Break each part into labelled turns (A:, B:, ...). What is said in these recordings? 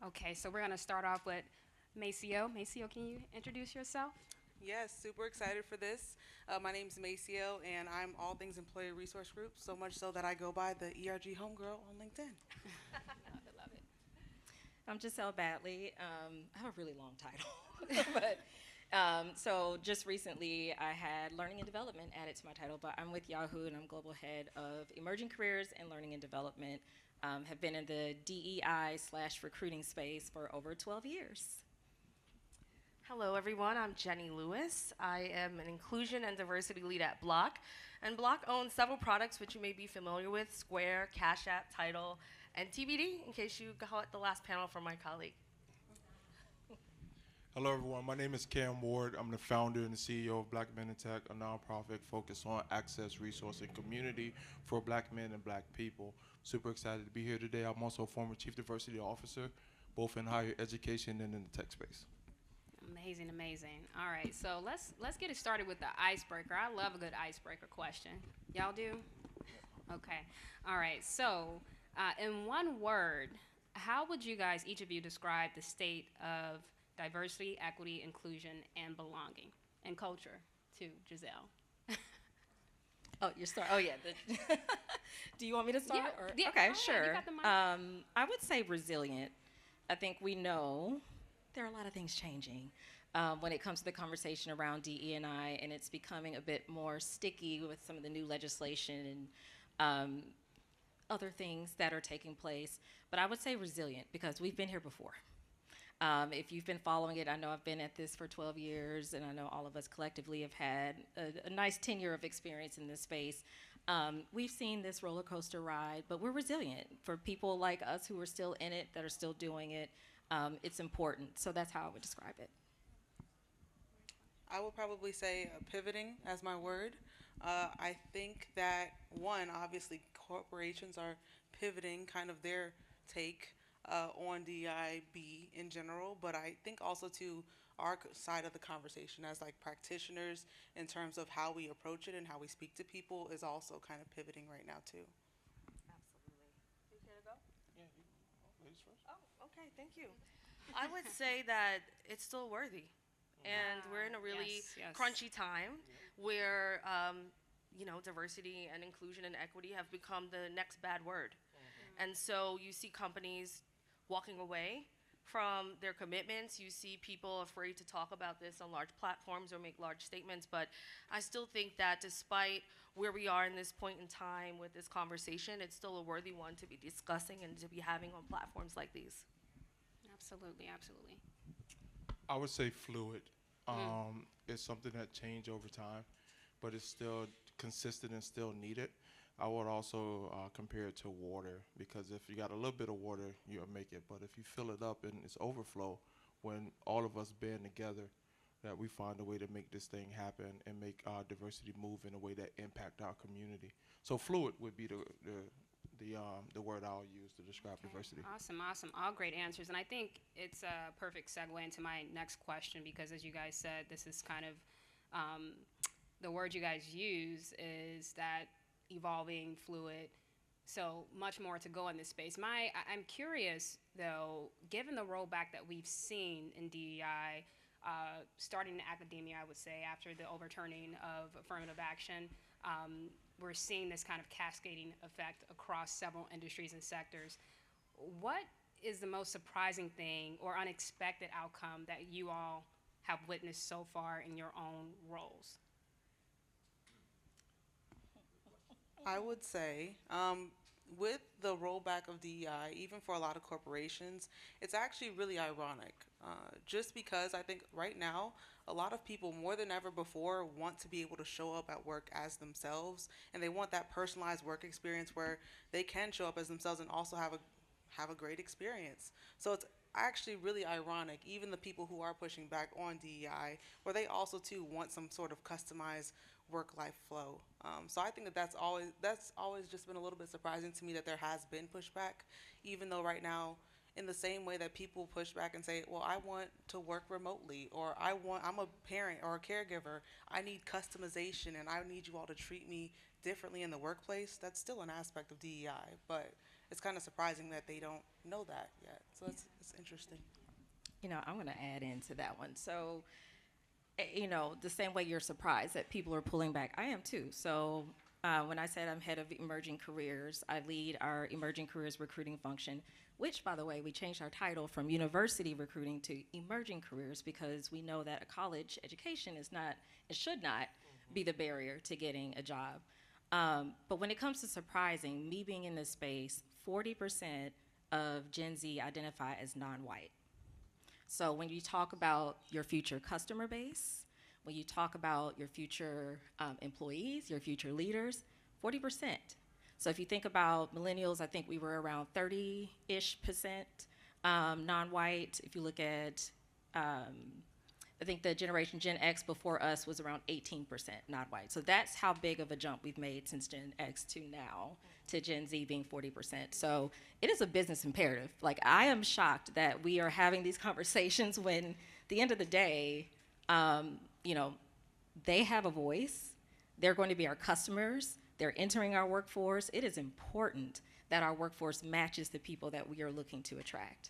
A: Okay, so we're going to start off with Maceo. Maceo, can you introduce yourself?
B: Yes, super excited for this. My name's Maceo, and I'm all things employee resource group, so much so that I go by the ERG homegirl on LinkedIn.
A: Love it, love it.
C: I'm Giselle Badley. I have a really long title, but so just recently I had learning and development added to my title, but I'm with Yahoo and I'm global head of emerging careers and learning and development. Have been in the DEI slash recruiting space for over 12 years.
D: Hello, everyone. I'm Jenni Lewis. I am an inclusion and diversity lead at Block. And Block owns several products which you may be familiar with: Square, Cash App, Title, and TBD, in case you got the last panel from my colleague.
E: Hello, everyone. My name is Kham Ward. I'm the founder and the CEO of Black Men in Tech, a nonprofit focused on access, resource, and community for Black men and Black people. Super excited to be here today. I'm also a former Chief Diversity Officer, both in higher education and in the tech space.
A: Amazing, amazing. All right, so let's get it started with the icebreaker. I love a good icebreaker question. Y'all do? Okay. All right. So, in one word, how would you guys, each of you, describe the state of diversity, equity, inclusion, and belonging, and culture, too, Giselle?
C: Oh, you're start. Oh yeah. Do you want me to start?
A: Yeah,
C: Or?
A: yeah,
C: Okay,
A: go ahead. You
C: sure.
A: got the mic.
C: I would say resilient. I think we know there are a lot of things changing when it comes to the conversation around DE&I, and it's becoming a bit more sticky with some of the new legislation and other things that are taking place. But I would say resilient because we've been here before. If you've been following it, I know I've been at this for 12 years, and I know all of us collectively have had a nice tenure of experience in this space. We've seen this roller coaster ride, but we're resilient. For people like us who are still in it, that are still doing it, it's important. So that's how I would describe it.
B: I would probably say pivoting as my word. I think that, one, obviously, corporations are pivoting kind of their take on DIB in general, but I think also to our side of the conversation as like practitioners in terms of how we approach it and how we speak to people is also kind of pivoting right now too.
D: Absolutely. You care to go?
E: Yeah, ladies first.
D: Oh, okay. Thank you. I would say that it's still worthy. And we're in a really
A: Yes, yes.
D: crunchy time where, diversity and inclusion and equity have become the next bad word. And so you see companies walking away from their commitments. You see people afraid to talk about this on large platforms or make large statements. But I still think that despite where we are in this point in time with this conversation, it's still a worthy one to be discussing and to be having on platforms like these.
A: Absolutely, absolutely.
E: I would say fluid.
A: Mm.
E: It's something that changed over time, but it's still consistent and still needed. I would also compare it to water because if you got a little bit of water, you'll make it. But if you fill it up and it's overflow, when all of us band together, that we find a way to make this thing happen and make our diversity move in a way that impact our community. So fluid would be the word I'll use to describe
A: Okay.
E: diversity.
A: Awesome, awesome. All great answers. And I think it's a perfect segue into my next question because, as you guys said, this is kind of um, the word you guys use is that evolving, fluid. So much more to go in this space. I'm curious, though, given the rollback that we've seen in DEI, starting in academia, I would say, after the overturning of affirmative action, we're seeing this kind of cascading effect across several industries and sectors. What is the most surprising thing or unexpected outcome that you all have witnessed so far in your own roles?
B: I would say, with the rollback of DEI, even for a lot of corporations, it's actually really ironic. Just because I think right now, a lot of people more than ever before want to be able to show up at work as themselves, and they want that personalized work experience where they can show up as themselves and also have a great experience. So it's actually really ironic, even the people who are pushing back on DEI, where they also too want some sort of customized work-life flow. So I think that that's always just been a little bit surprising to me that there has been pushback, even though right now, in the same way that people push back and say, "Well, I want to work remotely," or I'm a parent or a caregiver, I need customization, and I need you all to treat me differently in the workplace." That's still an aspect of DEI, but it's kind of surprising that they don't know that yet. So it's interesting.
C: You know, I'm going to add into that one. So, you know, the same way you're surprised that people are pulling back, I am too. So when I said I'm head of emerging careers, I lead our emerging careers recruiting function, which, by the way, we changed our title from university recruiting to emerging careers because we know that a college education is not, it should not be the barrier to getting a job. But when it comes to surprising, me being in this space, 40% of Gen Z identify as non-white. So when you talk about your future customer base, when you talk about your future employees, your future leaders, 40%. So if you think about millennials, I think we were around 30-ish% non-white. If you look at, I think the generation Gen X before us was around 18% non-white. So that's how big of a jump we've made since Gen X to now, to Gen Z being 40%. So it is a business imperative. Like, I am shocked that we are having these conversations when, at the end of the day, you know, they have a voice. They're going to be our customers. They're entering our workforce. It is important that our workforce matches the people that we are looking to attract.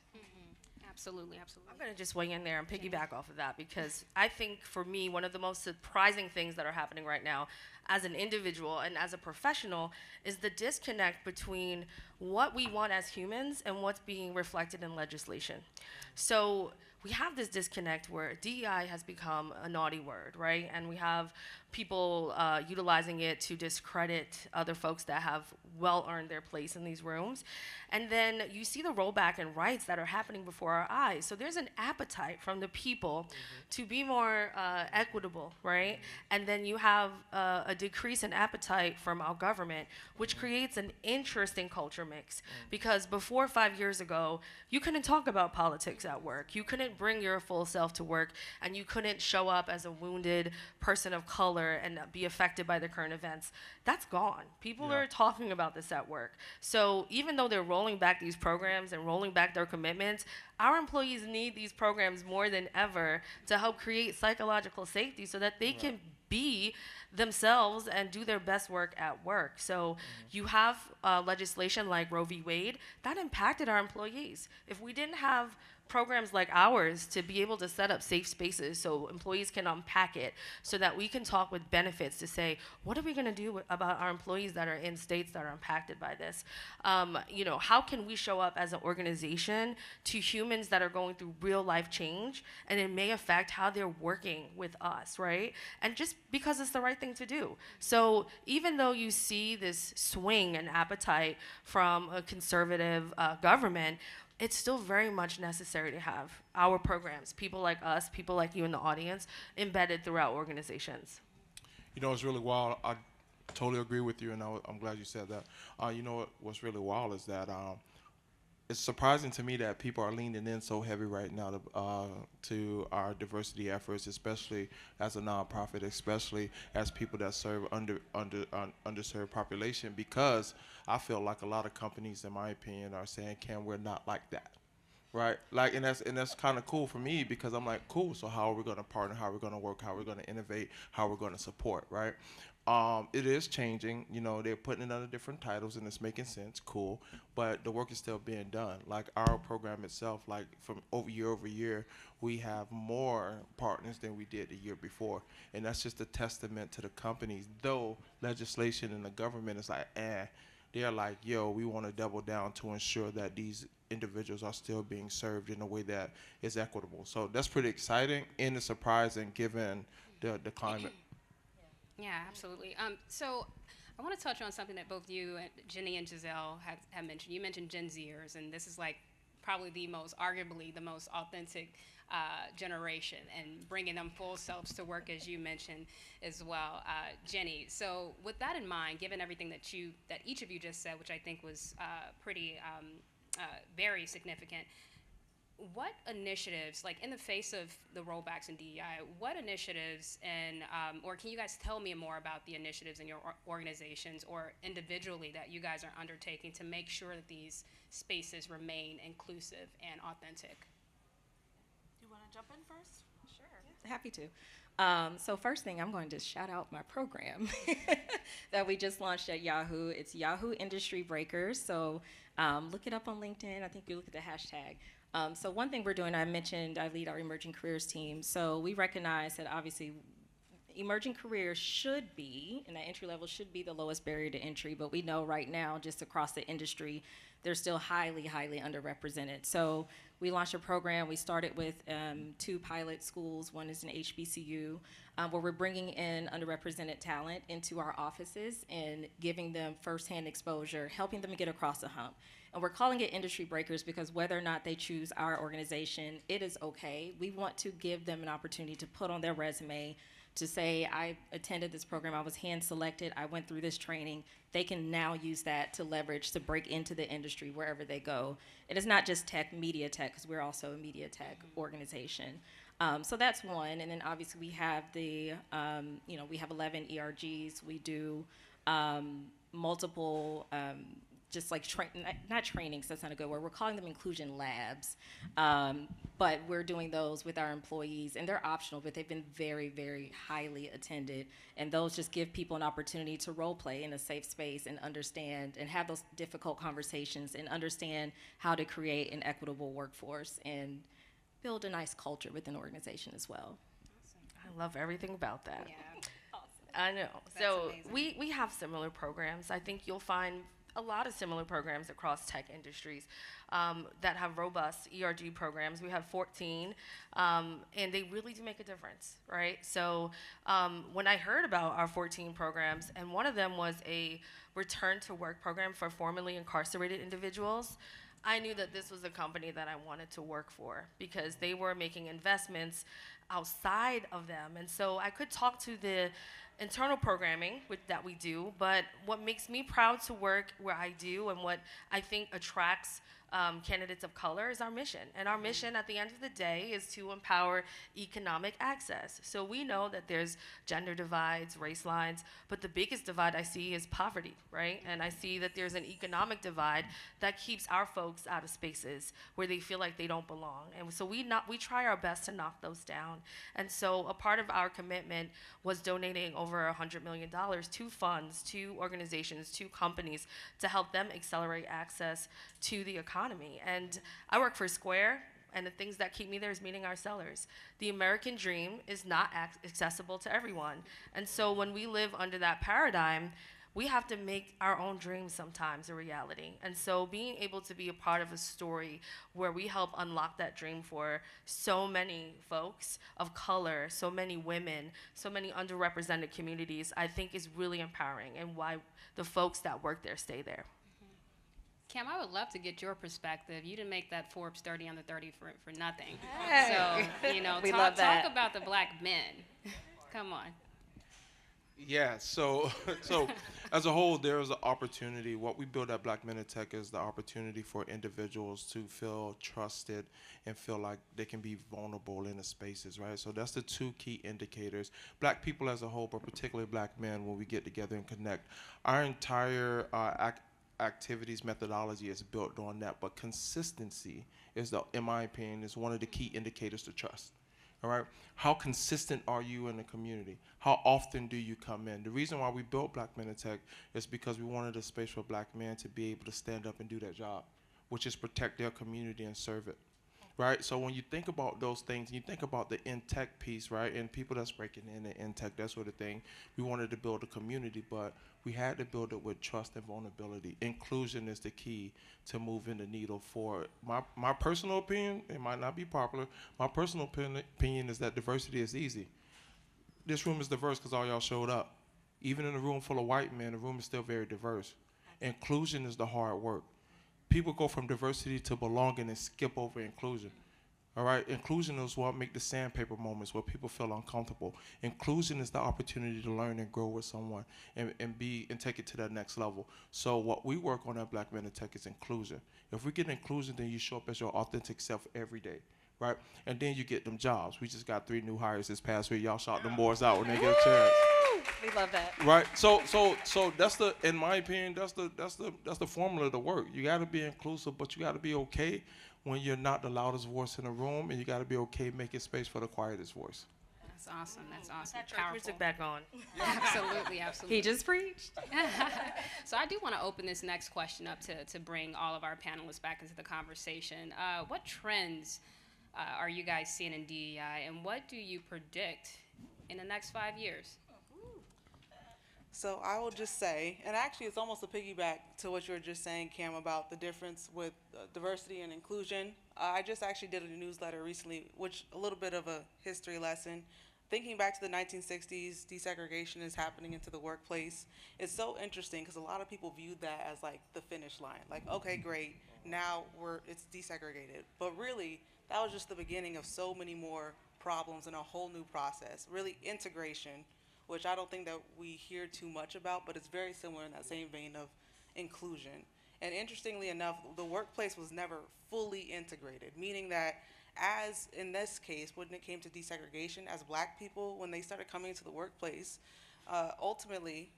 A: Absolutely, absolutely.
D: I'm going to just weigh in there and piggyback off of that, because I think for me, one of the most surprising things that are happening right now as an individual and as a professional is the disconnect between what we want as humans and what's being reflected in legislation. So we have this disconnect where DEI has become a naughty word, right? And we have people utilizing it to discredit other folks that have well earned their place in these rooms. And then you see the rollback in rights that are happening before our eyes. So there's an appetite from the people to be more equitable, right? And then you have a decrease in appetite from our government, which creates an interesting culture mix. Because before 5 years ago, you couldn't talk about politics at work. You couldn't bring your full self to work, and you couldn't show up as a wounded person of color and be affected by the current events. That's gone. People are talking about this at work. So even though they're rolling back these programs and rolling back their commitments, our employees need these programs more than ever to help create psychological safety so that they can be themselves and do their best work at work. So you have legislation like Roe v. Wade that impacted our employees. If we didn't have programs like ours to be able to set up safe spaces so employees can unpack it, so that we can talk with benefits to say, what are we going to do about our employees that are in states that are impacted by this? You know, how can we show up as an organization to humans that are going through real life change, and it may affect how they're working with us, right? And just because it's the right thing to do. So even though you see this swing and appetite from a conservative government, it's still very much necessary to have our programs, people like us, people like you in the audience, embedded throughout organizations.
E: You know, it's really wild. I totally agree with you, and I'm glad you said that. You know what's really wild is that it's surprising to me that people are leaning in so heavy right now to our diversity efforts, especially as a nonprofit, especially as people that serve underserved population, because I feel like a lot of companies, in my opinion, are saying, "Can we're not like that." Right, like, and that's kind of cool for me, because I'm like, cool. So how are we going to partner? How are we going to work? How are we going to innovate? How are we going to support? Right. It is changing. You know, they're putting it under different titles, and it's making sense. Cool, but the work is still being done. Like, our program itself, like, from over year, we have more partners than we did the year before, and that's just a testament to the companies. Though legislation and the government is like, they're like, yo, we want to double down to ensure that these individuals are still being served in a way that is equitable. So that's pretty exciting, and it's surprising given the climate.
A: Yeah, absolutely. So I want to touch on something that both you, Jenni and Giselle, have mentioned. You mentioned Gen Zers, and this is like probably arguably the most authentic generation, and bringing them full selves to work, as you mentioned as well, Jenni. So with that in mind, given everything that each of you just said, which I think was pretty very significant, what initiatives, like, in the face of the rollbacks in DEI, what initiatives or can you guys tell me more about the initiatives in your organizations or individually that you guys are undertaking to make sure that these spaces remain inclusive and authentic?
D: Do you want to jump in first?
C: Sure. Happy to. So first thing, I'm going to shout out my program that we just launched at Yahoo. It's Yahoo Industry Breakers. So look it up on LinkedIn. I think you look at the hashtag. So one thing we're doing, I mentioned I lead our emerging careers team. So we recognize that obviously emerging careers should be, and that entry level should be the lowest barrier to entry, but we know right now just across the industry, they're still highly, highly underrepresented. So we launched a program. We started with 2 pilot schools. One is an HBCU, where we're bringing in underrepresented talent into our offices and giving them firsthand exposure, helping them get across the hump. And we're calling it Industry Breakers because whether or not they choose our organization, it is okay. We want to give them an opportunity to put on their resume to say, I attended this program, I was hand selected, I went through this training. They can now use that to leverage to break into the industry wherever they go. It is not just tech, media tech, because we're also a media tech organization. So that's one, and then obviously we have the, we have 11 ERGs. We do multiple, just like, not trainings, that's not a good word. We're calling them inclusion labs, but we're doing those with our employees, and they're optional, but they've been very, very highly attended, and those just give people an opportunity to role play in a safe space and understand and have those difficult conversations and understand how to create an equitable workforce and build a nice culture within the organization as well.
D: I love everything about that.
A: Yeah.
D: I know.
A: That's
D: So
A: amazing.
D: we have similar programs. I think you'll find a lot of similar programs across tech industries that have robust ERG programs. We have 14, and they really do make a difference, right? So when I heard about our 14 programs, and one of them was a return to work program for formerly incarcerated individuals, I knew that this was a company that I wanted to work for because they were making investments outside of them. And so I could talk to the internal programming that we do, but what makes me proud to work where I do and what I think attracts candidates of color is our mission. And our mission at the end of the day is to empower economic access. So we know that there's gender divides, race lines, but the biggest divide I see is poverty, right? And I see that there's an economic divide that keeps our folks out of spaces where they feel like they don't belong. And so we try our best to knock those down. And so a part of our commitment was donating over $100 million to funds, to organizations, to companies to help them accelerate access to the economy. And I work for Square, and the things that keep me there is meeting our sellers. The American dream is not accessible to everyone. And so when we live under that paradigm, we have to make our own dreams sometimes a reality. And so being able to be a part of a story where we help unlock that dream for so many folks of color, so many women, so many underrepresented communities, I think is really empowering, and why the folks that work there stay there.
A: Kham, I would love to get your perspective. You didn't make that Forbes 30 under 30 for nothing.
C: Hey.
A: So,
C: We love that.
A: talk about the black men. Come on.
E: Yeah, so as a whole, there is an opportunity. What we build at Black Men in Tech is the opportunity for individuals to feel trusted and feel like they can be vulnerable in the spaces, right? So that's the 2 key indicators. Black people as a whole, but particularly black men, when we get together and connect. Our entire activities methodology is built on that, but consistency is, in my opinion, is one of the key indicators to trust. All right, how consistent are you in the community? How often do you come in? The reason why we built Black Men in Tech is because we wanted a space for black men to be able to stand up and do their job, which is protect their community and serve it. Right, so when you think about those things, and you think about the in-tech piece, right, and people that's breaking in tech, that sort of thing, we wanted to build a community, but we had to build it with trust and vulnerability. Inclusion is the key to moving the needle forward. My personal opinion, it might not be popular, my personal opinion is that diversity is easy. This room is diverse because all y'all showed up. Even in a room full of white men, the room is still very diverse. Inclusion is the hard work. People go from diversity to belonging and skip over inclusion. All right, inclusion is what make the sandpaper moments where people feel uncomfortable. Inclusion is the opportunity to learn and grow with someone and take it to that next level. So what we work on at Black Men in Tech is inclusion. If we get inclusion, then you show up as your authentic self every day, right? And then you get them jobs. We just got 3 new hires this past week. Y'all shout them boys out when they get a chance.
C: We love that.
E: Right. So that's the, in my opinion, that's the formula to work. You got to be inclusive, but you got to be okay when you're not the loudest voice in the room, and you got to be okay making space for the quietest voice.
A: That's awesome. That's awesome.
D: That church
A: Powerful.
D: music back on.
A: Absolutely, absolutely.
C: He just preached.
A: So I do want to open this next question up to bring all of our panelists back into the conversation. What trends are you guys seeing in DEI, and what do you predict in the next 5 years?
B: So I will just say, and actually it's almost a piggyback to what you were just saying, Kham, about the difference with diversity and inclusion. I just actually did a newsletter recently, which a little bit of a history lesson. Thinking back to the 1960s, desegregation is happening into the workplace. It's so interesting because a lot of people viewed that as like the finish line. Like, okay, great, now it's desegregated. But really, that was just the beginning of so many more problems and a whole new process. Really, integration, which I don't think that we hear too much about, but it's very similar in that same vein of inclusion. And interestingly enough, the workplace was never fully integrated, meaning that as in this case, when it came to desegregation, as black people, when they started coming into the workplace, ultimately,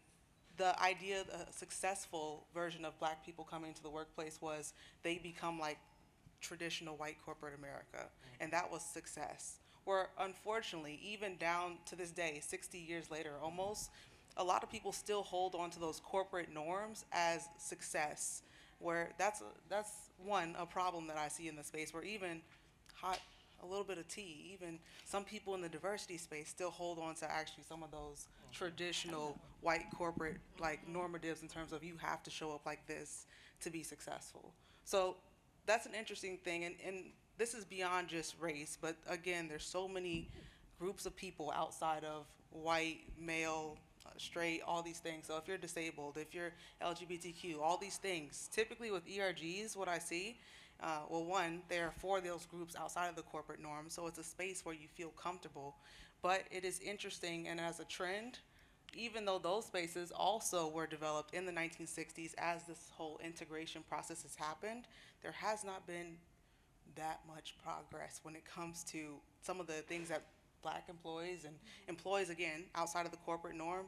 B: the idea, the successful version of black people coming into the workplace was they become like traditional white corporate America, and that was success. Where unfortunately, even down to this day, 60 years later almost, a lot of people still hold on to those corporate norms as success, where that's a problem that I see in the space, where even a little bit of tea, even some people in the diversity space still hold on to actually some of those traditional white corporate like normatives in terms of you have to show up like this to be successful. So that's an interesting thing, and this is beyond just race, but again, there's so many groups of people outside of white, male, straight, all these things. So if you're disabled, if you're LGBTQ, all these things. Typically with ERGs, what I see, well, one, they're for those groups outside of the corporate norm, so it's a space where you feel comfortable. But it is interesting, and as a trend, even though those spaces also were developed in the 1960s as this whole integration process has happened, there has not been that much progress when it comes to some of the things that black employees and employees, again, outside of the corporate norm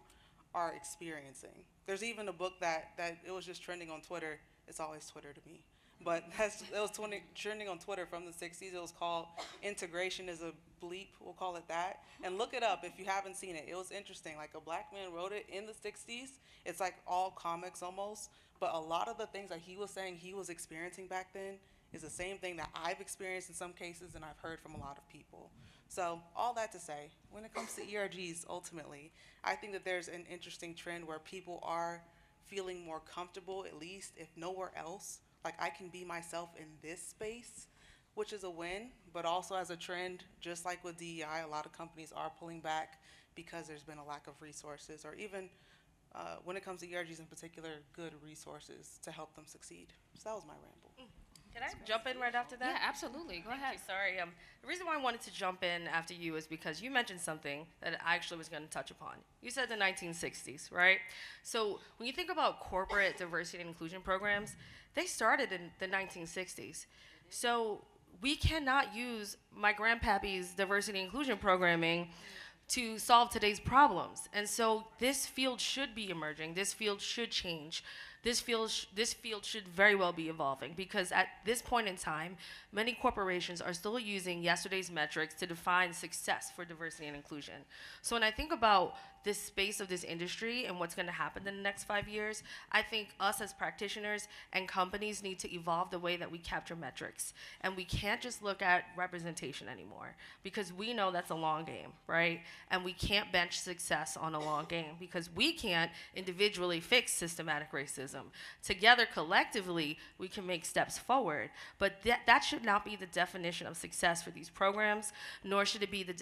B: are experiencing. There's even a book that it was just trending on Twitter. It's always Twitter to me. But it was trending on Twitter from the 60s. It was called Integration is a Bleep, we'll call it that. And look it up if you haven't seen it. It was interesting. Like a black man wrote it in the 60s. It's like all comics almost. But a lot of the things that he was saying he was experiencing back then is the same thing that I've experienced in some cases and I've heard from a lot of people. So all that to say, when it comes to ERGs, ultimately, I think that there's an interesting trend where people are feeling more comfortable, at least if nowhere else. Like I can be myself in this space, which is a win, but also as a trend, just like with DEI, a lot of companies are pulling back because there's been a lack of resources, or even when it comes to ERGs in particular, good resources to help them succeed. So that was my ramble.
D: Can I jump in right after that?
A: Yeah, absolutely. Go ahead.
D: Sorry. The reason why I wanted to jump in after you is because you mentioned something that I actually was going to touch upon. You said the 1960s, right? So when you think about corporate diversity and inclusion programs, they started in the 1960s. So we cannot use my grandpappy's diversity and inclusion programming to solve today's problems. And so this field should be emerging. This field should change. This field should very well be evolving, because at this point in time, many corporations are still using yesterday's metrics to define success for diversity and inclusion. So when I think about this space of this industry and what's going to happen in the next 5 years, I think us as practitioners and companies need to evolve the way that we capture metrics. And we can't just look at representation anymore, because we know that's a long game, right? And we can't bench success on a long game, because we can't individually fix systematic racism. Together, collectively, we can make steps forward. But that should not be the definition of success for these programs, nor should it be the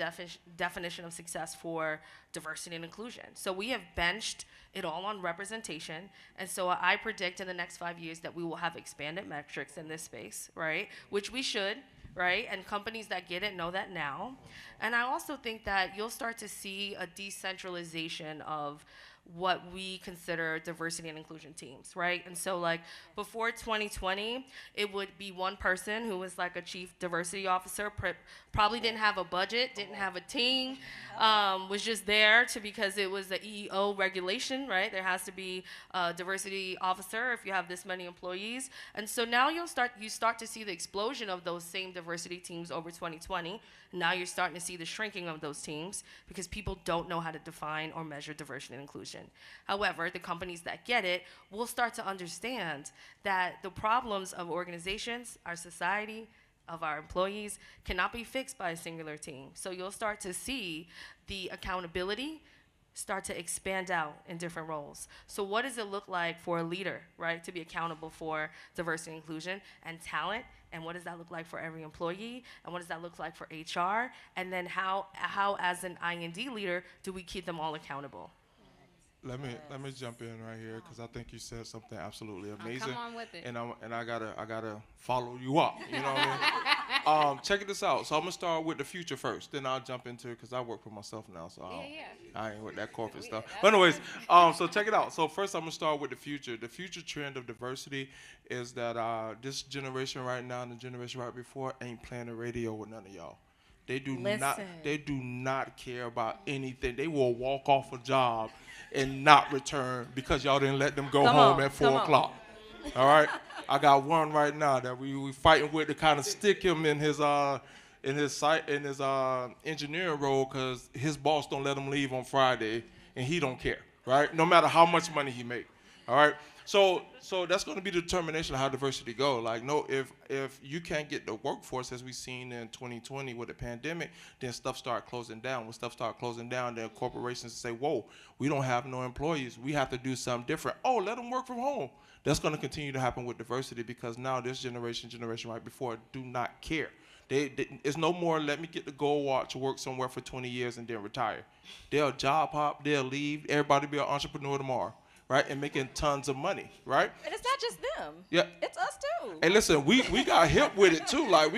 D: definition of success for diversity and inclusion. So we have benched it all on representation, and so I predict in the next 5 years that we will have expanded metrics in this space, right? Which we should, right? And companies that get it know that now. And I also think that you'll start to see a decentralization of what we consider diversity and inclusion teams, right? And so like before 2020, it would be one person who was like a chief diversity officer, probably didn't have a budget, didn't have a team, was just there because it was the EEO regulation, right? There has to be a diversity officer if you have this many employees. And so now you start to see the explosion of those same diversity teams over 2020. Now you're starting to see the shrinking of those teams because people don't know how to define or measure diversity and inclusion. However, the companies that get it will start to understand that the problems of organizations, our society, of our employees cannot be fixed by a singular team. So you'll start to see the accountability start to expand out in different roles. So what does it look like for a leader, right, to be accountable for diversity and inclusion and talent? And what does that look like for every employee? And what does that look like for HR? And then how as an I&D leader, do we keep them all accountable?
E: Let me jump in right here because I think you said something absolutely amazing.
A: Come on with it.
E: And I gotta follow you up. You know what I mean? Check this out. So I'm gonna start with the future first, then I'll jump into it because I work for myself now, so I ain't with that corporate stuff. But anyways, so check it out. So first I'm gonna start with the future. The future trend of diversity is that this generation right now and the generation right before ain't playing the radio with none of y'all. They do not care about anything. They will walk off a job and not return because y'all didn't let them go home at 4 o'clock. All right, I got one right now that we fighting with to kind of stick him in his engineering role because his boss don't let him leave on Friday and he don't care, right? No matter how much money he make. All right. So that's going to be the determination of how diversity go. Like, no, if you can't get the workforce as we seen in 2020 with the pandemic, then stuff start closing down. When stuff start closing down, then corporations say, whoa, we don't have no employees. We have to do something different. Oh, let them work from home. That's going to continue to happen with diversity because now this generation right before do not care. It's no more let me get the gold watch, work somewhere for 20 years and then retire. They'll job hop, they'll leave, everybody be an entrepreneur tomorrow. Right, and making tons of money, right?
C: And it's not just them.
E: Yeah.
C: It's us too.
E: Hey, listen, we got hip with it too. Like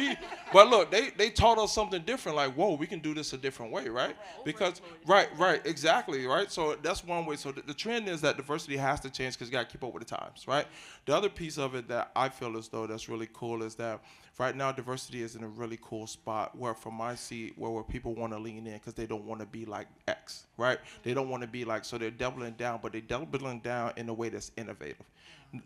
E: but look, they taught us something different. Like, whoa, we can do this a different way, right? Because, right, exactly, right? So that's one way. So the trend is that diversity has to change because you got to keep up with the times, right? The other piece of it that I feel as though that's really cool is that right now diversity is in a really cool spot where from my seat where people want to lean in because they don't want to be like X, right? They don't want to be like, so they're doubling down, but they're doubling down in a way that's innovative.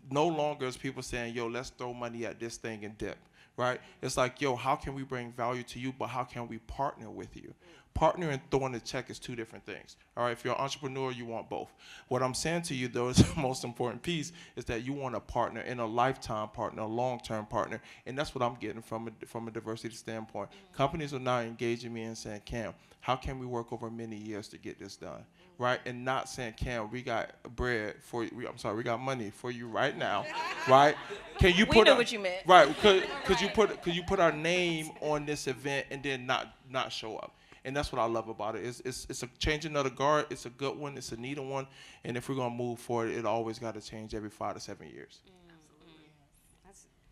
E: No longer is people saying, yo, let's throw money at this thing and dip, right? It's like, yo, how can we bring value to you, but how can we partner with you? Partner and throwing the check is two different things. All right, if you're an entrepreneur, you want both. What I'm saying to you, though, is the most important piece is that you want a partner in a lifetime partner, a long-term partner, and that's what I'm getting from a diversity standpoint. Companies are now engaging me and saying, Kham, how can we work over many years to get this done, right? And not saying, Kham, we got bread for you. We got money for you right now, right? Can you
C: we knew what you meant,
E: right? Could you put our name on this event and then not show up? And that's what I love about it. It's a changing of the guard. It's a good one. It's a needed one. And if we're going to move forward, it always got to change every 5 to 7 years.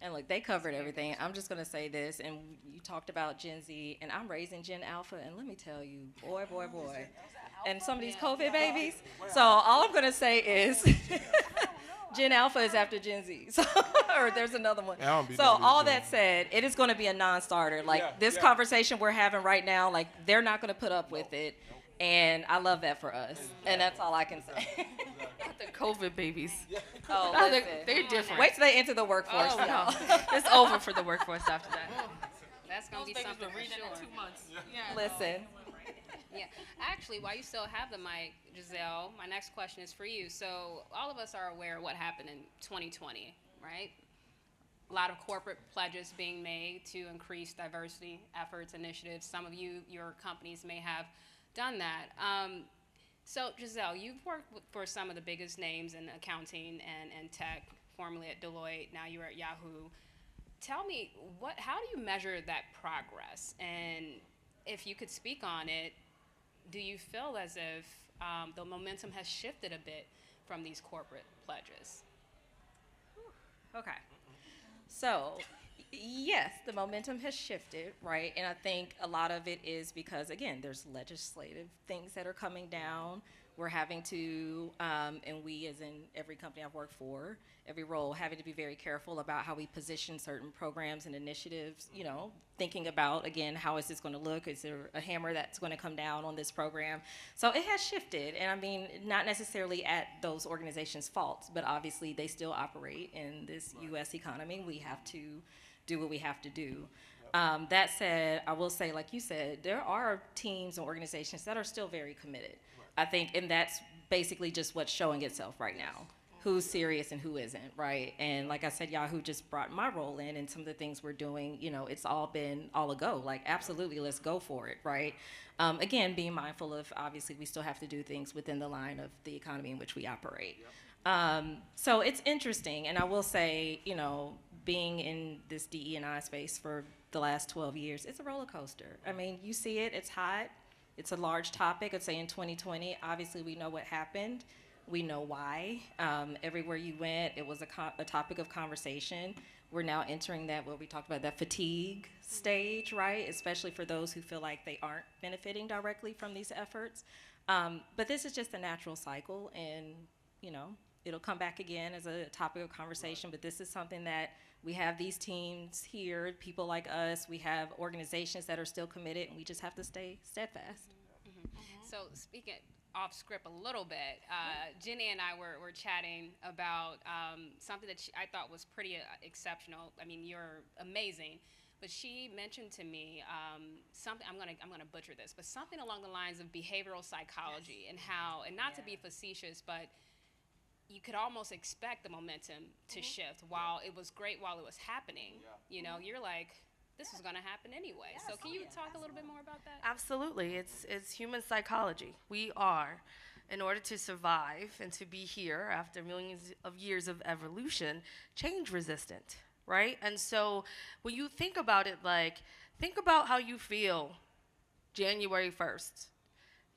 C: And look, they covered everything. I'm just going to say this, and you talked about Gen Z, and I'm raising Gen Alpha, and let me tell you, boy. And some of these COVID babies. So all I'm going to say is Gen Alpha is after Gen Z. So, or there's another one. So all that said, it is going to be a non-starter. Like this conversation we're having right now, like they're not going to put up with it. And I love that for us. And that's all I can say.
D: The COVID babies.
C: Oh,
D: they're different.
C: Wait till they enter the workforce.
D: Oh, no. It's over for the workforce after that.
A: That's going to be something for sure.
D: 2 months.
C: Listen.
A: Yeah. Actually, while you still have the mic, Giselle, my next question is for you. So all of us are aware of what happened in 2020, right? A lot of corporate pledges being made to increase diversity efforts, initiatives. Some of your companies may have done that. So Giselle, you've worked for some of the biggest names in accounting and tech, formerly at Deloitte, now you're at Yahoo. Tell me, how do you measure that progress? And if you could speak on it, do you feel as if the momentum has shifted a bit from these corporate pledges?
C: Okay. So, yes, the momentum has shifted, right? And I think a lot of it is because, again, there's legislative things that are coming down. We're having to, and we as in every company I've worked for, every role, having to be very careful about how we position certain programs and initiatives, you know, thinking about, again, how is this going to look? Is there a hammer that's going to come down on this program? So it has shifted, and I mean, not necessarily at those organizations' faults, but obviously they still operate in this U.S. economy. We have to do what we have to do. That said, I will say, like you said, there are teams and organizations that are still very committed. I think, and that's basically just what's showing itself right now. Who's serious and who isn't, right? And like I said, Yahoo just brought my role in, and some of the things we're doing, you know, it's all been all a go. Like, absolutely, let's go for it, right? Again, being mindful of, obviously, we still have to do things within the line of the economy in which we operate. So it's interesting, and I will say, you know, being in this DE&I space for the last 12 years, it's a roller coaster. I mean, you see it, it's hot. It's a large topic. I'd say in 2020, obviously we know what happened. We know why. Everywhere you went, it was a topic of conversation. We're now entering that, what we talked about, that fatigue stage, right? Especially for those who feel like they aren't benefiting directly from these efforts. But this is just a natural cycle, and, you know, it'll come back again as a topic of conversation, but this is something that we have these teams here, people like us, we have organizations that are still committed, and we just have to stay steadfast.
A: So speaking off script a little bit, Jenni and I were chatting about something that I thought was pretty exceptional. I mean, you're amazing, but she mentioned to me something. I'm gonna butcher this, but something along the lines of behavioral psychology and how, and not to be facetious, but you could almost expect the momentum to shift. While it was great while it was happening, you know, you're like, this is going to happen anyway. So can you talk a little bit more about that?
D: Absolutely. It's human psychology. We are, in order to survive and to be here after millions of years of evolution, change resistant, right? And so when you think about it, like, think about how you feel January 1st.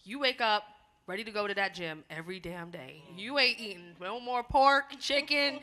D: You wake up ready to go to that gym every damn day. You ain't eating no more pork, chicken,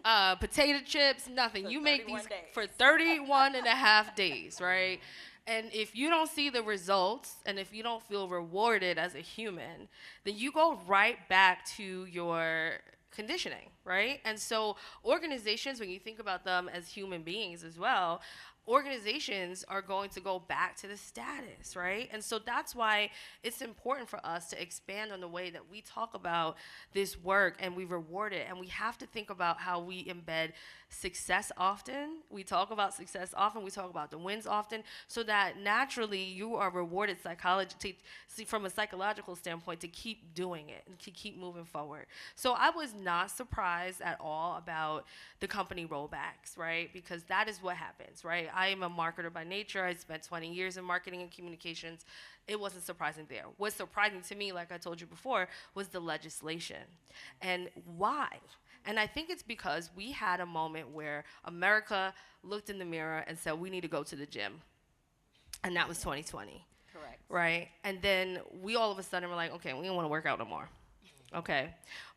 D: potato chips, nothing. You make these for 31 and a half days, right? And if you don't see the results, and if you don't feel rewarded as a human, then you go right back to your conditioning, right? And so organizations, when you think about them as human beings as well, organizations are going to go back to the status, right? And so that's why it's important for us to expand on the way that we talk about this work and we reward it. And we have to think about how we embed success often. We talk about success often. We talk about the wins often, so that naturally you are rewarded from a psychological standpoint to keep doing it and to keep moving forward. So I was not surprised at all about the company rollbacks, right? Because that is what happens, right? I am a marketer by nature. I spent 20 years in marketing and communications. It wasn't surprising there. What's surprising to me, like I told you before, was the legislation. And why? And I think it's because we had a moment where America looked in the mirror and said, we need to go to the gym. And that was 2020.
C: Correct.
D: Right? And then we all of a sudden were like, okay, we don't want to work out no more. Okay.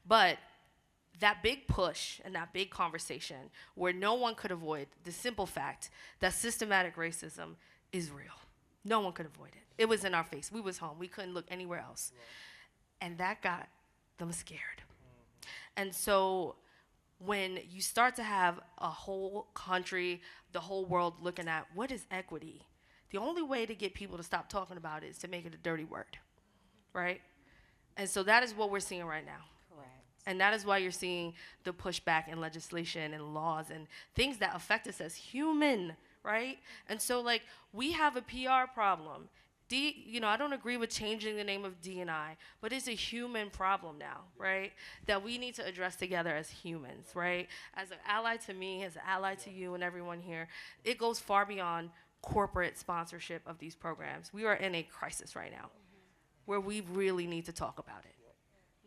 D: But that big push and that big conversation where no one could avoid the simple fact that systematic racism is real. No one could avoid it. It was in our face. We was home. We couldn't look anywhere else. And that got them scared. And so when you start to have a whole country, the whole world looking at what is equity, the only way to get people to stop talking about it is to make it a dirty word, right? And so that is what we're seeing right now.
C: Correct.
D: And that is why you're seeing the pushback in legislation and laws and things that affect us as human, right? And so, like, we have a PR problem. I don't agree with changing the name of D&I, but it's a human problem now, right? That we need to address together as humans, right? As an ally to me, as an ally to you and everyone here, it goes far beyond corporate sponsorship of these programs. We are in a crisis right now where we really need to talk about it.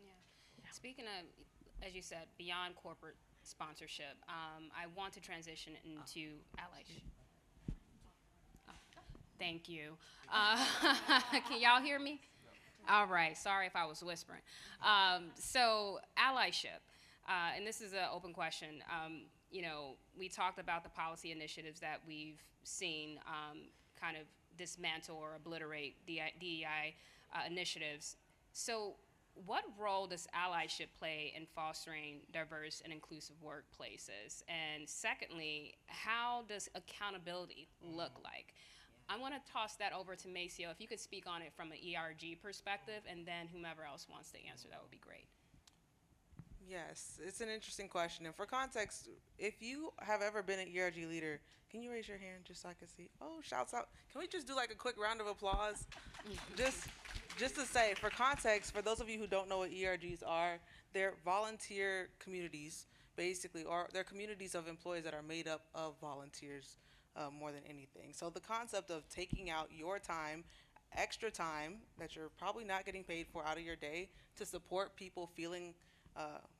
A: Yeah. Speaking of, as you said, beyond corporate sponsorship, I want to transition into allyship. Thank you. Can y'all hear me? All right. Sorry if I was whispering. So allyship, and this is an open question. We talked about the policy initiatives that we've seen kind of dismantle or obliterate DEI initiatives. So what role does allyship play in fostering diverse and inclusive workplaces? And secondly, how does accountability look like? I want to toss that over to Maceo. If you could speak on it from an ERG perspective, and then whomever else wants to answer, that would be great.
B: Yes, it's an interesting question. And for context, if you have ever been an ERG leader, can you raise your hand just so I can see? Oh, shouts out. Can we just do like a quick round of applause? just to say, for context, for those of you who don't know what ERGs are, they're volunteer communities, basically, or they're communities of employees that are made up of volunteers more than anything. So the concept of taking out your time, extra time that you're probably not getting paid for out of your day to support people feeling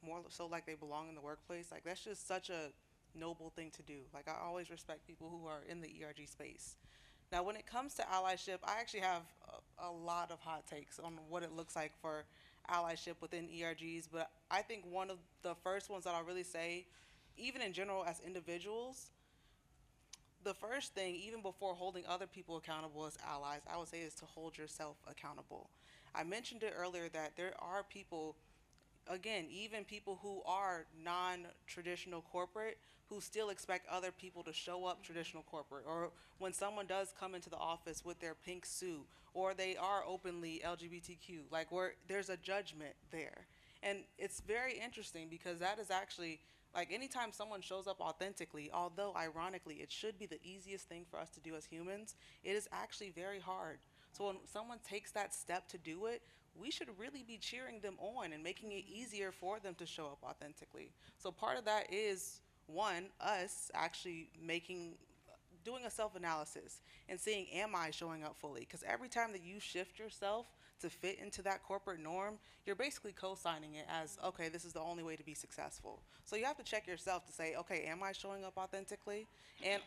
B: more so like they belong in the workplace, like that's just such a noble thing to do. Like I always respect people who are in the ERG space. Now when it comes to allyship, I actually have a lot of hot takes on what it looks like for allyship within ERGs, but I think one of the first ones that I'll really say, even in general as individuals, the first thing, even before holding other people accountable as allies, I would say is to hold yourself accountable. I mentioned it earlier that there are people, again, even people who are non-traditional corporate, who still expect other people to show up traditional corporate, or when someone does come into the office with their pink suit, or they are openly LGBTQ, like where there's a judgment there. And it's very interesting because that is actually, like anytime someone shows up authentically, although ironically it should be the easiest thing for us to do as humans, it is actually very hard. So when someone takes that step to do it, we should really be cheering them on and making it easier for them to show up authentically. So part of that is, one, us actually doing a self-analysis and seeing, am I showing up fully? Because every time that you shift yourself to fit into that corporate norm, you're basically co-signing it as, okay, this is the only way to be successful. So you have to check yourself to say, okay, am I showing up authentically? And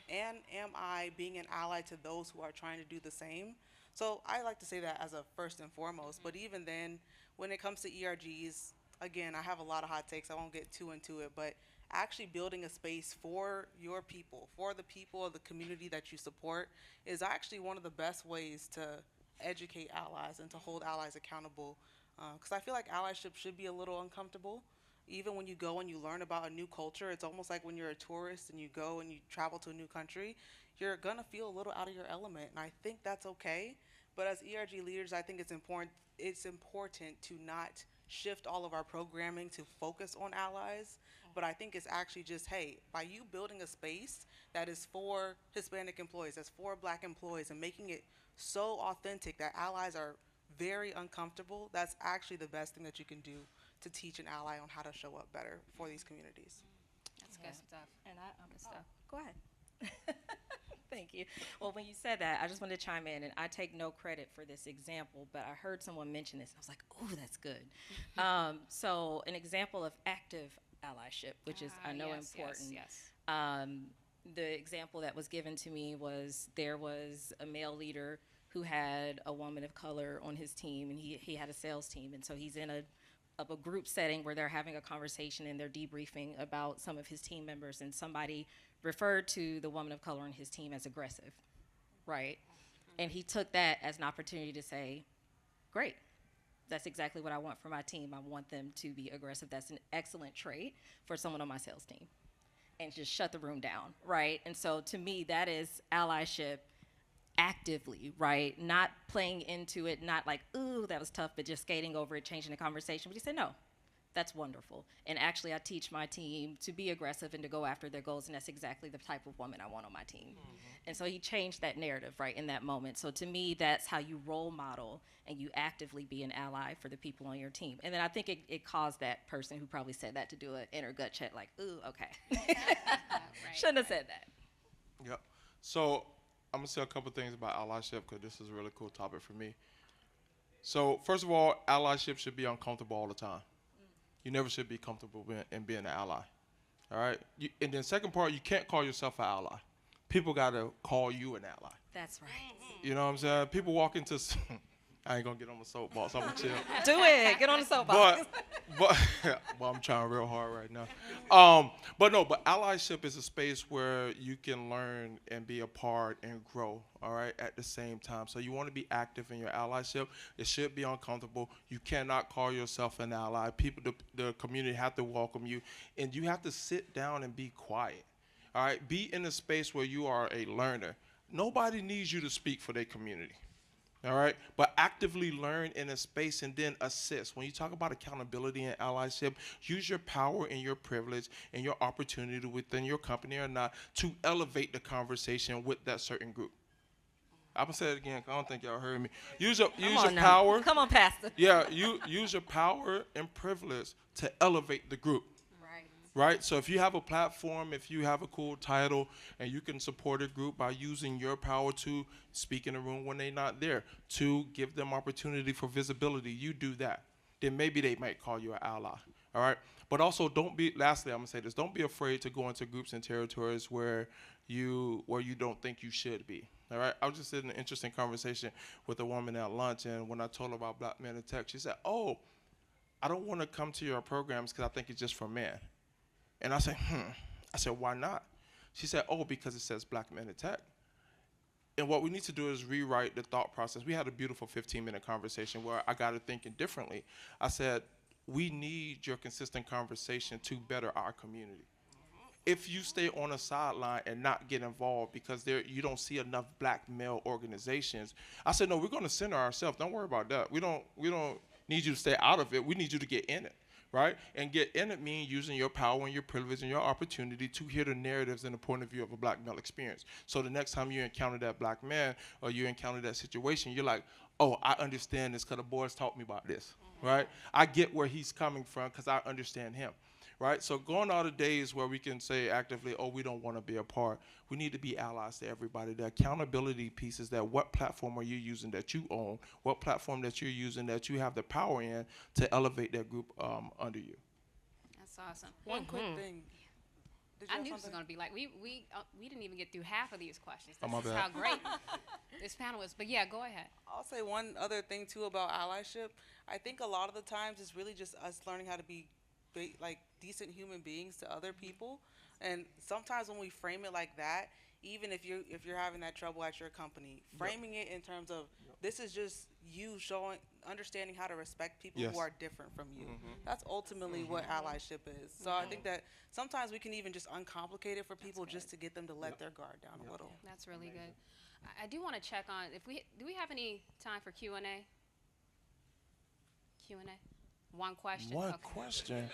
B: am I being an ally to those who are trying to do the same? So I like to say that as a first and foremost, but even then, when it comes to ERGs, again, I have a lot of hot takes, I won't get too into it, but actually building a space for your people, for the people of the community that you support, is actually one of the best ways to educate allies and to hold allies accountable. Because I feel like allyship should be a little uncomfortable. Even when you go and you learn about a new culture, it's almost like when you're a tourist and you go and you travel to a new country, you're gonna feel a little out of your element, and I think that's okay. But as ERG leaders, I think it's important to not shift all of our programming to focus on allies. But I think it's actually just, hey, by you building a space that is for Hispanic employees, that's for Black employees, and making it so authentic that allies are very uncomfortable, that's actually the best thing that you can do to teach an ally on how to show up better for these communities.
A: That's good stuff.
C: And go ahead. Thank you. Well, when you said that, I just wanted to chime in, and I take no credit for this example, but I heard someone mention this, and I was like, oh, that's good. So an example of active allyship, which is, I know,
A: yes,
C: important.
A: Yes.
C: The example that was given to me was there was a male leader who had a woman of color on his team, and he had a sales team, and so he's in a group setting where they're having a conversation and they're debriefing about some of his team members, and somebody referred to the woman of color on his team as aggressive, right? And he took that as an opportunity to say, great, that's exactly what I want for my team. I want them to be aggressive. That's an excellent trait for someone on my sales team. And just shut the room down, right? And so to me, that is allyship actively, right? Not playing into it, not like, ooh, that was tough, but just skating over it, changing the conversation. But he said, no, that's wonderful. And actually, I teach my team to be aggressive and to go after their goals, and that's exactly the type of woman I want on my team. And so he changed that narrative, right, in that moment. So to me, that's how you role model and you actively be an ally for the people on your team. And then I think it caused that person who probably said that to do an inner gut check, like, ooh, okay. Shouldn't have said that.
E: Yep. So I'm going to say a couple things about allyship because this is a really cool topic for me. So first of all, allyship should be uncomfortable all the time. You never should be comfortable in being an ally. All right? And then second part, you can't call yourself an ally. People got to call you an ally.
C: That's right.
E: You know what I'm saying? People walk into I ain't gonna get on the soapbox. I'm gonna chill.
C: Do it. Get on the soapbox.
E: But well, I'm trying real hard right now. But allyship is a space where you can learn and be a part and grow, all right, at the same time. So you want to be active in your allyship. It should be uncomfortable. You cannot call yourself an ally. People, the community have to welcome you, and you have to sit down and be quiet, all right? Be in a space where you are a learner. Nobody needs you to speak for their community. All right, but actively learn in a space and then assist. When you talk about accountability and allyship, use your power and your privilege and your opportunity within your company or not to elevate the conversation with that certain group. I'm gonna say it again, 'cause I don't think y'all heard me. Use your power.
C: Come on, Pastor.
E: Yeah, use your power and privilege to elevate the group. Right? So if you have a platform, if you have a cool title, and you can support a group by using your power to speak in a room when they're not there, to give them opportunity for visibility, you do that. Then maybe they might call you an ally. All right? But also lastly, I'm gonna say this, don't be afraid to go into groups and territories where you don't think you should be. All right? I was just in an interesting conversation with a woman at lunch, and when I told her about Black Men in Tech, she said, "Oh, I don't want to come to your programs because I think it's just for men." And I said, I said, "Why not?" She said, "Oh, because it says Black Men in Tech." And what we need to do is rewrite the thought process. We had a beautiful 15-minute conversation where I got her thinking differently. I said, we need your consistent conversation to better our community. If you stay on a sideline and not get involved because you don't see enough Black male organizations, I said, no, we're going to center ourselves. Don't worry about that. We don't need you to stay out of it. We need you to get in it. Right? And get in it means using your power and your privilege and your opportunity to hear the narratives and the point of view of a Black male experience. So the next time you encounter that Black man or you encounter that situation, you're like, oh, I understand this because the boys taught me about this, right? I get where he's coming from because I understand him, right? So going all the days where we can say actively, oh, we don't want to be a part, we need to be allies to everybody. The accountability piece is that what platform are you using that you own, what platform that you're using that you have the power in to elevate that group under you.
A: That's awesome.
B: One quick thing. Did you
A: I
B: have
A: knew this was
B: something?
A: going to be like, we didn't even get through half of these questions.
E: Oh, my
A: This is
E: bad.
A: how great this panel is. But yeah, go ahead.
B: I'll say one other thing too about allyship. I think a lot of the times it's really just us learning how to be like decent human beings to other people. And sometimes when we frame it like that, even if you're having that trouble at your company, framing it in terms of this is just you understanding how to respect people who are different from you. That's ultimately what allyship is. So I think that sometimes we can even just uncomplicate it for people just to get them to let their guard down a little.
A: That's really good. I do want to check on do we have any time for Q&A? Q&A? One question.
E: One
A: Okay.
E: question.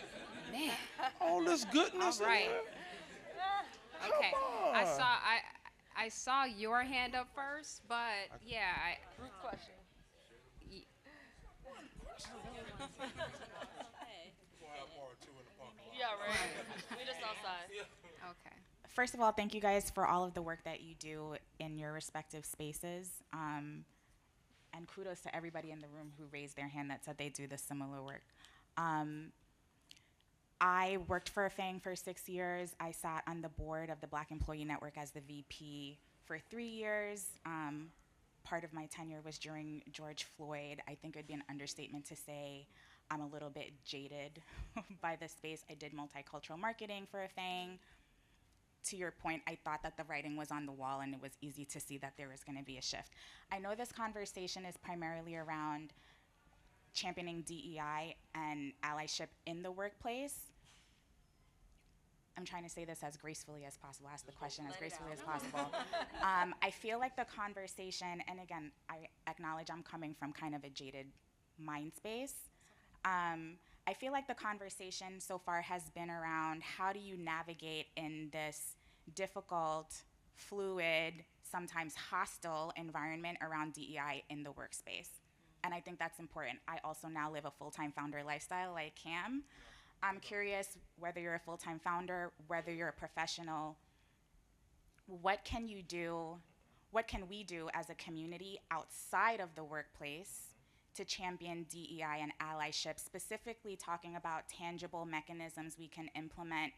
A: Man.
E: All this goodness.
A: All right.
E: in there.
A: Okay.
E: Come
A: I
E: on.
A: saw your hand up first, but yeah,
D: Group question. Yeah, right. We just outside.
A: Okay.
F: First of all, thank you guys for all of the work that you do in your respective spaces. And kudos to everybody in the room who raised their hand that said they do this similar work. I worked for FANG for 6 years. I sat on the board of the Black Employee Network as the VP for 3 years. Part of my tenure was during George Floyd. I think it would be an understatement to say I'm a little bit jaded by the space. I did multicultural marketing for FANG. To your point, I thought that the writing was on the wall and it was easy to see that there was going to be a shift. I know this conversation is primarily around championing DEI and allyship in the workplace. I'm trying to say this as gracefully as possible, ask the question as gracefully as possible. I feel like the conversation, and again, I acknowledge I'm coming from kind of a jaded mind space. I feel like the conversation so far has been around how do you navigate in this difficult, fluid, sometimes hostile environment around DEI in the workspace. And I think that's important. I also now live a full-time founder lifestyle like Kham. I'm curious whether you're a full-time founder, whether you're a professional, what can you do, what can we do as a community outside of the workplace to champion DEI and allyship, specifically talking about tangible mechanisms we can implement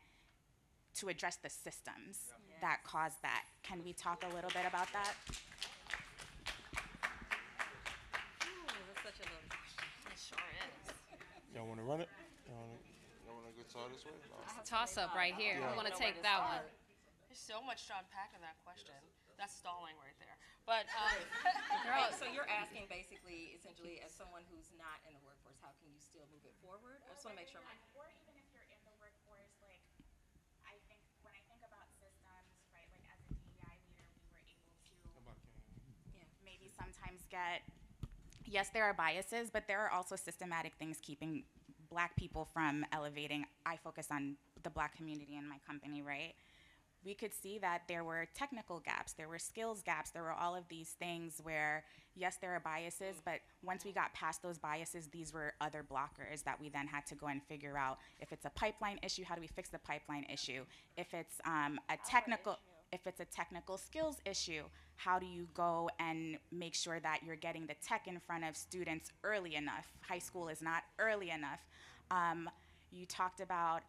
F: to address the systems that cause that. Can we talk a little bit about that?
E: Y'all want to run it? Y'all want to go start this way? No.
A: It's a toss-up right here.
E: Yeah.
A: We want to take that one.
D: There's so much to unpack in that question. That's stalling right there. But
C: Girl, so you're asking basically, essentially, as someone who's not in the workforce, how can you still move it forward? I just want to make sure.
F: Or even if you're in the workforce, like, I think when I think about systems, right, like as a DEI leader, we were able to maybe sometimes get, yes, there are biases, but there are also systematic things keeping Black people from elevating. I focus on the Black community in my company, right? We could see that there were technical gaps, there were skills gaps, there were all of these things where, yes, there are biases, but once we got past those biases, these were other blockers that we then had to go and figure out. If it's a pipeline issue, how do we fix the pipeline issue? If it's if it's a technical skills issue, how do you go and make sure that you're getting the tech in front of students early enough? High school is not early enough. You talked about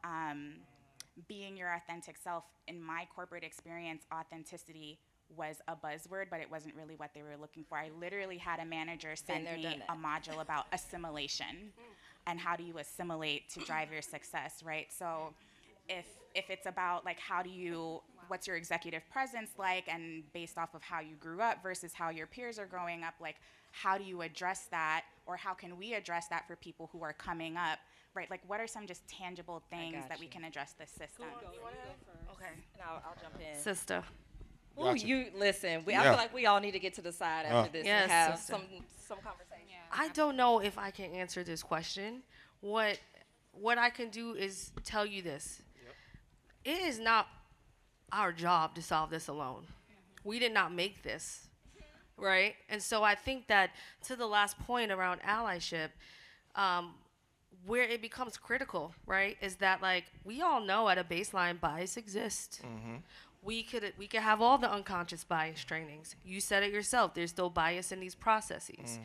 F: being your authentic self. In my corporate experience, authenticity was a buzzword, but it wasn't really what they were looking for. I literally had a manager send me a module about assimilation and how do you assimilate to drive your success, right? So if it's about like what's your executive presence like, and based off of how you grew up versus how your peers are growing up, like how do you address that, or how can we address that for people who are coming up, right? Like what are some just tangible things that we can address the system?
D: okay,
C: And I'll jump in.
D: sister.
C: Ooh,
E: Gotcha.
C: you listen. I
E: Yeah.
C: feel like we all need to get to the side after this
D: Yes,
C: and have
D: sister.
C: some conversation.
A: Yeah.
D: I don't know if I can answer this question. What I can do is tell you this. It is not our job to solve this alone. We did not make this, right? And so I think that to the last point around allyship, where it becomes critical, right, is that like we all know at a baseline bias exists. We could have all the unconscious bias trainings. You said it yourself. There's still bias in these processes.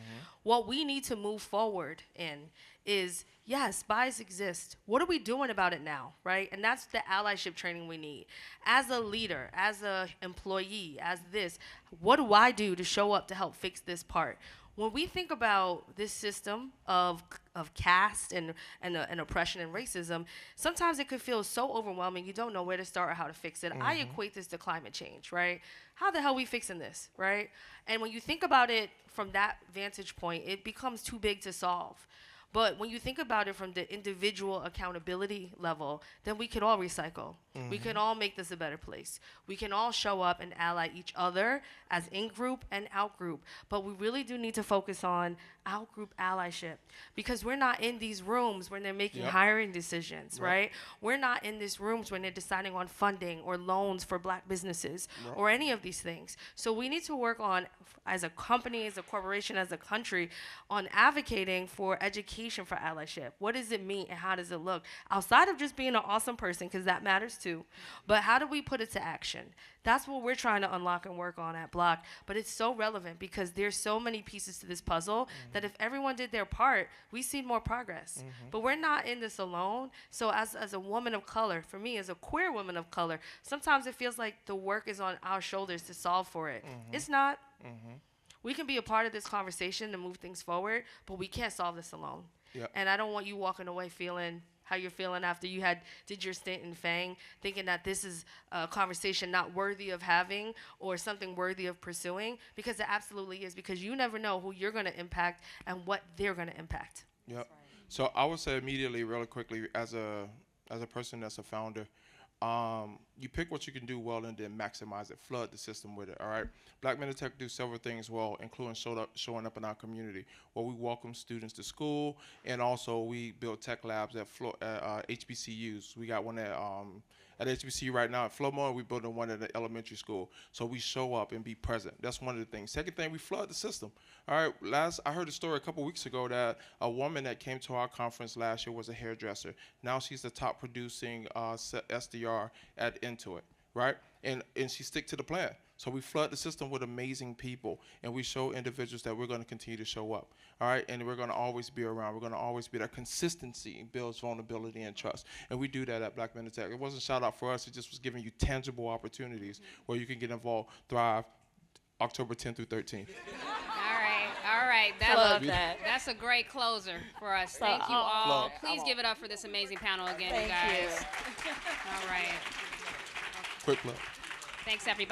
D: What we need to move forward in is, yes, bias exists. What are we doing about it now, right? And that's the allyship training we need. As a leader, as an employee, as this, what do I do to show up to help fix this part? When we think about this system of caste and oppression and racism, sometimes it could feel so overwhelming you don't know where to start or how to fix it. I equate this to climate change, right? How the hell are we fixing this, right? And when you think about it from that vantage point, it becomes too big to solve. But when you think about it from the individual accountability level, then we could all recycle. We can all make this a better place. We can all show up and ally each other as in-group and out-group. But we really do need to focus on out-group allyship, because we're not in these rooms when they're making hiring decisions, right? We're not in these rooms when they're deciding on funding or loans for Black businesses or any of these things. So we need to work on, as a company, as a corporation, as a country, on advocating for education for allyship. What does it mean and how does it look? Outside of just being an awesome person, because that matters too, but how do we put it to action? That's what we're trying to unlock and work on at Block. But it's so relevant because there's so many pieces to this puzzle that if everyone did their part, we see more progress. But we're not in this alone. So as a woman of color, for me, as a queer woman of color, sometimes it feels like the work is on our shoulders to solve for it. It's not. We can be a part of this conversation to move things forward, but we can't solve this alone. And I don't want you walking away feeling how you're feeling after you did your stint in FANG, thinking that this is a conversation not worthy of having or something worthy of pursuing, because it absolutely is, because you never know who you're going to impact and what they're going to impact.
E: Yep. So I would say immediately, really quickly, as a person that's a founder, you pick what you can do well and then maximize it, flood the system with it, all right? Black Men in Tech do several things well, including showing up in our community, where we welcome students to school, and also we build tech labs at HBCUs. We got one at HBCU right now at Flowmore. We're building one at the elementary school. So we show up and be present. That's one of the things. Second thing, we flood the system. All right, I heard a story a couple weeks ago that a woman that came to our conference last year was a hairdresser. Now she's the top producing SDR at Intuit, right? And she stick to the plan. So we flood the system with amazing people, and we show individuals that we're going to continue to show up, all right? And we're going to always be around. We're going to always be there. Consistency builds vulnerability and trust, and we do that at Black Men in Tech. It wasn't a shout-out for us. It just was giving you tangible opportunities where you can get involved, thrive, October 10th through 13th.
A: All right. right.
C: Love that.
A: That's a great closer for us.
C: So,
A: Thank you all.
E: Flo.
A: Please give it up for this amazing panel again, you
C: Thank
A: guys.
C: you.
A: All right.
E: Quick plug.
A: Thanks, everybody.